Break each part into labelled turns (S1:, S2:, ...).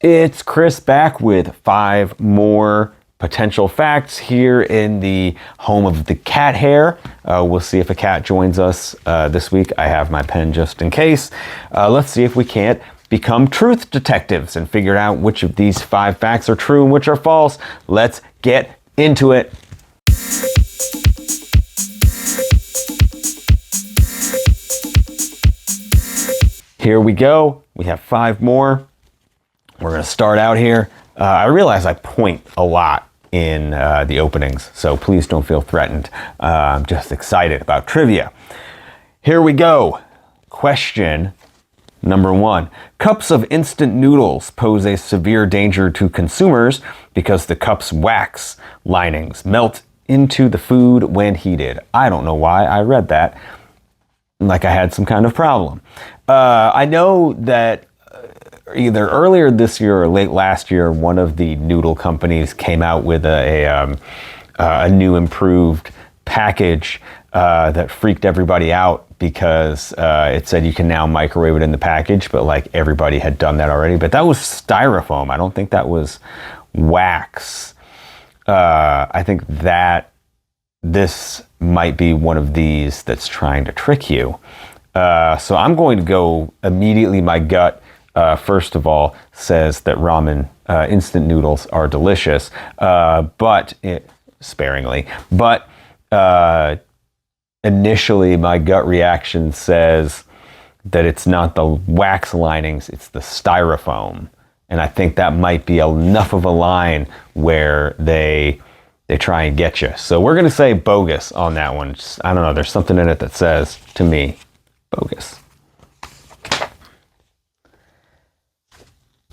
S1: It's Chris back with 5 more potential facts here in the home of the cat hair. We'll see if a cat joins us this week. I have my pen just in case. Let's see if we can't become truth detectives and figure out which of these 5 facts are true and which are false. Let's get into it. Here we go. We have 5 more. We're going to start out here. I realize I point a lot in the openings, so please don't feel threatened. I'm just excited about trivia. Here we go. Question number 1. Cups of instant noodles pose a severe danger to consumers because the cup's wax linings melt into the food when heated. I don't know why I read that like I had some kind of problem. I know that either earlier this year or late last year, one of the noodle companies came out with a new improved package that freaked everybody out because it said you can now microwave it in the package, but like everybody had done that already. But that was styrofoam. I don't think that was wax. I think that this might be one of these that's trying to trick you. So I'm going to go immediately. My gut, first of all, says that ramen instant noodles are delicious, sparingly. But initially, my gut reaction says that it's not the wax linings, it's the styrofoam. And I think that might be enough of a line where they try and get you. So we're going to say bogus on that one. I don't know. There's something in it that says, to me, bogus.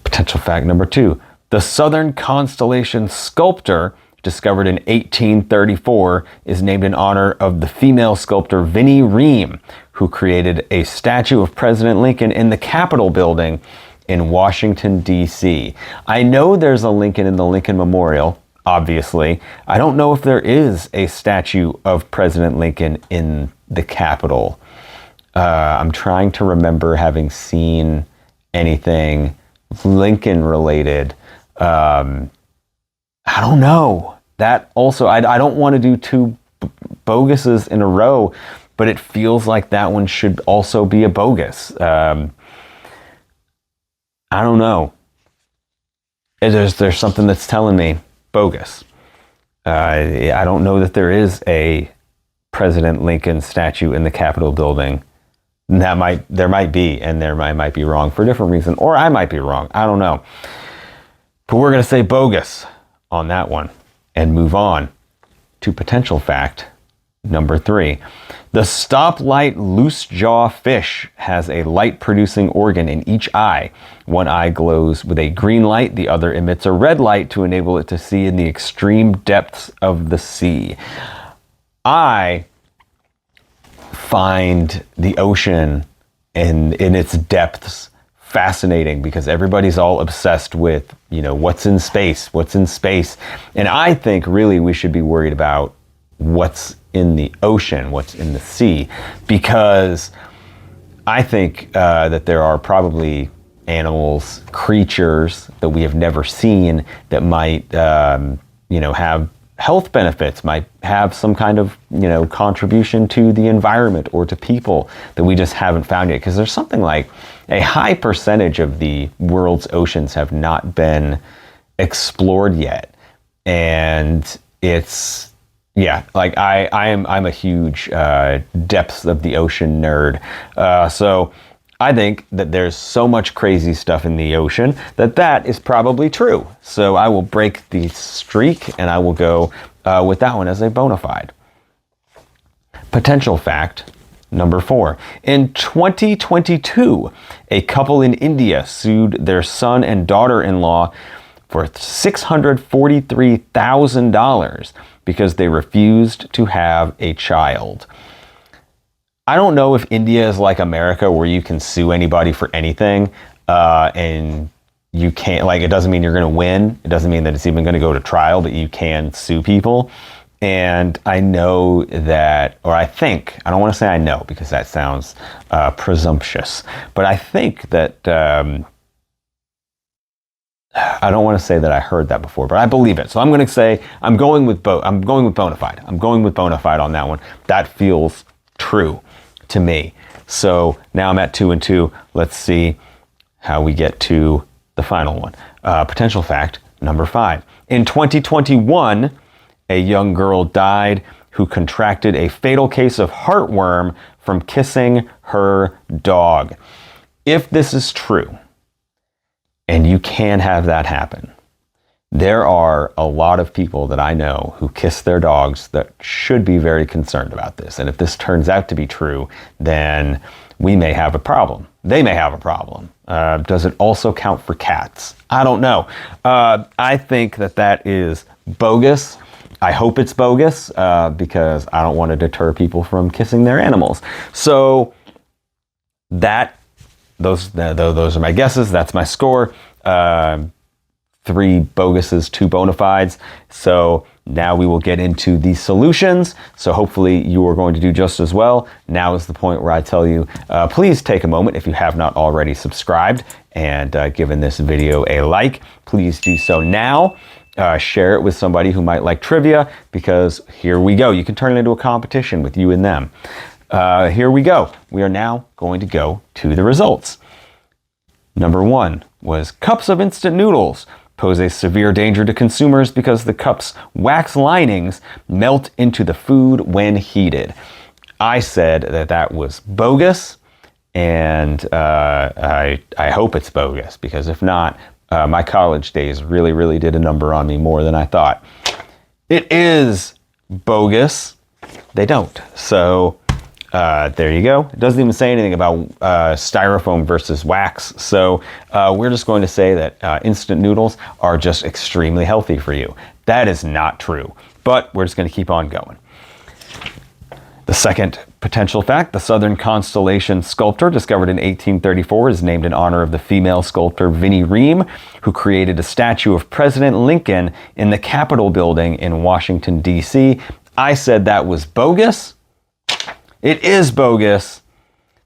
S1: Potential fact number 2. The Southern Constellation sculptor, discovered in 1834, is named in honor of the female sculptor Vinnie Ream, who created a statue of President Lincoln in the Capitol building in Washington, D.C. I know there's a Lincoln in the Lincoln Memorial, obviously. I don't know if there is a statue of President Lincoln in the Capitol. I'm trying to remember having seen anything Lincoln related. I don't know. That also, I don't want to do 2 boguses in a row, but it feels like that one should also be a bogus. I don't know. There's something that's telling me bogus. I don't know that there is a President Lincoln statue in the Capitol building. There might be, and I might be wrong for a different reason, or I might be wrong. I don't know. But we're going to say bogus on that one and move on to potential fact number 3. The stoplight loosejaw fish has a light-producing organ in each eye. One eye glows with a green light, the other emits a red light to enable it to see in the extreme depths of the sea. I find the ocean and in its depths fascinating because everybody's all obsessed with, what's in space. And I think really we should be worried about what's in the ocean, what's in the sea, because I think that there are probably animals, creatures that we have never seen that might, have health benefits, might have some kind of, contribution to the environment or to people that we just haven't found yet. Because there's something like a high percentage of the world's oceans have not been explored yet. And it's, I'm a huge depths of the ocean nerd. So I think that there's so much crazy stuff in the ocean that is probably true. So I will break the streak and I will go with that one as a bona fide. Potential fact number 4. In 2022, a couple in India sued their son and daughter-in-law for $643,000 because they refused to have a child. I don't know if India is like America where you can sue anybody for anything, and you can't, it doesn't mean you're going to win. It doesn't mean that it's even going to go to trial, but you can sue people. And I know that, or I think, I don't want to say I know because that sounds presumptuous, but I think that I don't want to say that I heard that before, but I believe it. So I'm going to say I'm going with Bona Fide. I'm going with Bona Fide on that one. That feels true to me. So now I'm at 2-2. Let's see how we get to the final one. Potential fact number 5. In 2021, a young girl died who contracted a fatal case of heartworm from kissing her dog. If this is true, and you can have that happen, there are a lot of people that I know who kiss their dogs that should be very concerned about this. And if this turns out to be true, then we may have a problem. They may have a problem. Does it also count for cats? I don't know. I think that is bogus. I hope it's bogus because I don't want to deter people from kissing their animals. So those are my guesses. That's my score. 3 boguses, 2 bona fides. So now we will get into the solutions. So hopefully you are going to do just as well. Now is the point where I tell you, please take a moment if you have not already subscribed and given this video a like. Please do so now. Share it with somebody who might like trivia, because here we go. You can turn it into a competition with you and them. Here we go. We are now going to go to the results. Number 1 was cups of instant noodles pose a severe danger to consumers because the cup's wax linings melt into the food when heated. I said that was bogus, and I hope it's bogus, because if not, my college days really did a number on me, more than I thought. It is bogus. They don't. So there you go. It doesn't even say anything about styrofoam versus wax. So we're just going to say that instant noodles are just extremely healthy for you. That is not true, but we're just going to keep on going. The second potential fact, the Southern Constellation sculpture discovered in 1834 is named in honor of the female sculptor Vinnie Ream, who created a statue of President Lincoln in the Capitol building in Washington, D.C. I said that was bogus. It is bogus.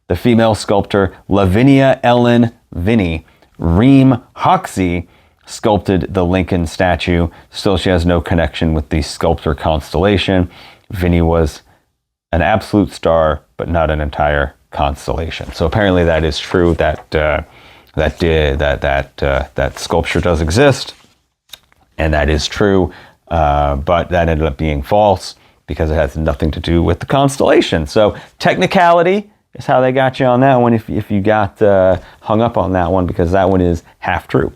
S1: The female sculptor Lavinia Ellen Vinnie Ream Hoxie sculpted the Lincoln statue. Still, she has no connection with the sculptor Constellation. Vinnie was an absolute star, but not an entire constellation. So apparently that is true. That sculpture does exist, and that is true. But that ended up being false because it has nothing to do with the constellation. So technicality is how they got you on that one. If you got hung up on that one, because that one is half true.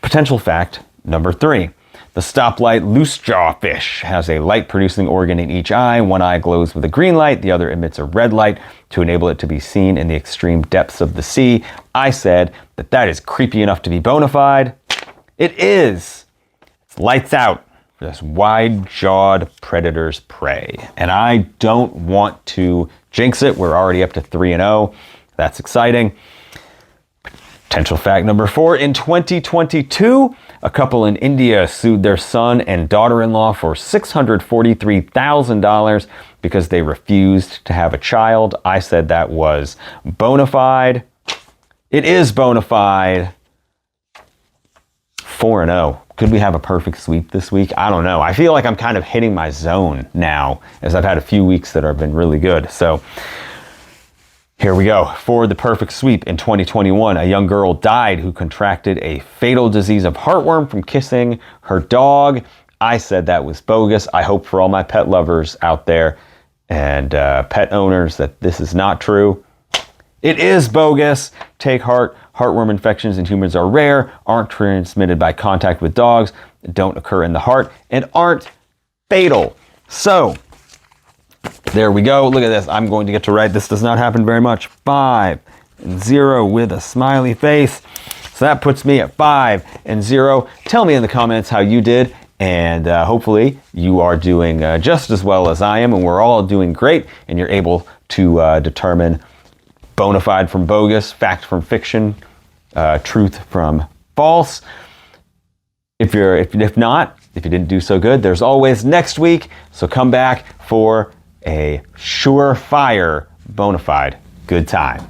S1: Potential fact number 3. The stoplight loosejaw fish has a light-producing organ in each eye. One eye glows with a green light, the other emits a red light to enable it to be seen in the extreme depths of the sea. I said that is creepy enough to be bona fide. It is. It's lights out for this wide-jawed predator's prey. And I don't want to jinx it. We're already up to 3-0. That's exciting. Potential fact number 4, in 2022, a couple in India sued their son and daughter-in-law for $643,000 because they refused to have a child. I said that was bona fide. It is bona fide. 4-0. Could we have a perfect sweep this week? I don't know. I feel like I'm kind of hitting my zone now, as I've had a few weeks that have been really good. So here we go. For the perfect sweep, in 2021, a young girl died who contracted a fatal disease of heartworm from kissing her dog. I said that was bogus. I hope for all my pet lovers out there and pet owners that this is not true. It is bogus. Take heart. Heartworm infections in humans are rare, aren't transmitted by contact with dogs, don't occur in the heart, and aren't fatal. So there we go. Look at this. I'm going to get to write. This does not happen very much. 5-0 with a smiley face. So that puts me at 5-0. Tell me in the comments how you did. And hopefully you are doing just as well as I am. And we're all doing great. And you're able to determine bona fide from bogus, fact from fiction, truth from false. If you didn't do so good, there's always next week. So come back for a surefire, bona fide good time.